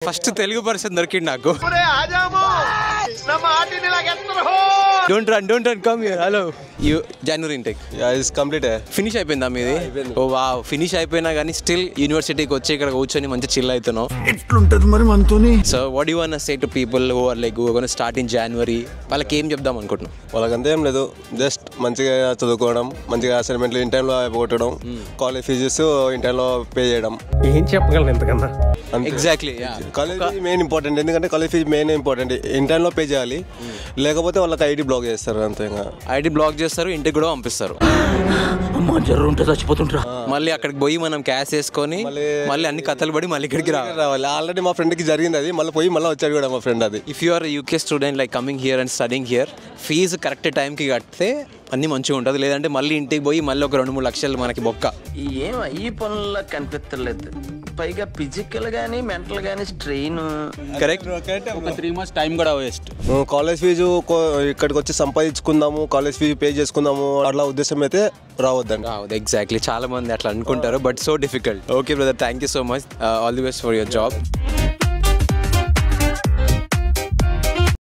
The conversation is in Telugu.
ఫస్ట్ తెలుగు పర్సన్ దొరికింది నాకు. Don't run come here. Hello you January intake is complete finish అయిపోయిందా మీది? ఓ వావ్, ఫినిష్ అయిపోయినా కానీ స్టిల్ యూనివర్సిటీకి వచ్చి ఇక్కడ కూర్చొని మంచి చిల్ అవుతున్నావు. ఎట్లుంటది మరి మనతోని? So what you want to say to people who are like who are gonna start in January? వాళ్ళకి ఏం చెప్దాం అనుకుంటున్నాం? వాళ్ళకంతా ఏం లేదు, జస్ట్ మంచిగా చదువుకోవడం, మంచిగా అసైన్మెంట్లు ఇన్ టైంలో అయిపోగొట్టడం, కాలేజ్ ఫీజెస్ ఇన్ టైంలో పే చేయడం. ఏం చెప్పగలను ఎంతకన్నా? ఎగ్జాక్ట్లీ. కాలేజ్ మెయిన్ ఇంపార్టెంట్, ఎందుకంటే college fee main important. In టైంలో పే చేయాలి, లేకపోతే వాళ్ళకి ఐడి బ్లాక్ చేస్తారు. అంతే, ఐడి బ్లాక్ చేస్తారు, ఇంటికి కూడా పంపిస్తారు. మళ్ళీ అక్కడికి పోయి మనం క్యాష్ వేసుకొని మళ్ళీ అన్ని కథలు పడి మళ్ళీ ఇక్కడికి రావాలి. ఆల్రెడీ మా ఫ్రెండ్కి జరిగింది అది, మళ్ళీ పోయి మళ్ళీ వచ్చాడు కూడా మా ఫ్రెండ్. అది if you are UK student like coming here and studying here, fee correct టైంకి కడితే అన్నీ మంచిగా ఉంటుంది. లేదంటే మళ్ళీ ఇంటికి పోయి మళ్ళీ ఒక 2-3 లక్షలు మనకి బొక్క. ఏం ఈ పనుల్లో కనిపించలేదు, పైగా ఫిజికల్ గానీ మెంటల్ గానీ స్ట్రెయిన్. కరెక్ట్. ఒక 3 months టైం కూడా వేస్ట్. కాలేజ్ ఫీజు ఇక్కడికి వచ్చి సంపాదించుకుందాము, కాలేజ్ ఫీజు పే చేసుకుందాము అట్లా ఉద్దేశం అయితే రావద్దండి. ఎగ్జాక్ట్లీ, చాలా మంది అట్లా అనుకుంటారు, but so difficult. Okay brother, thank you so much. All the best for your job.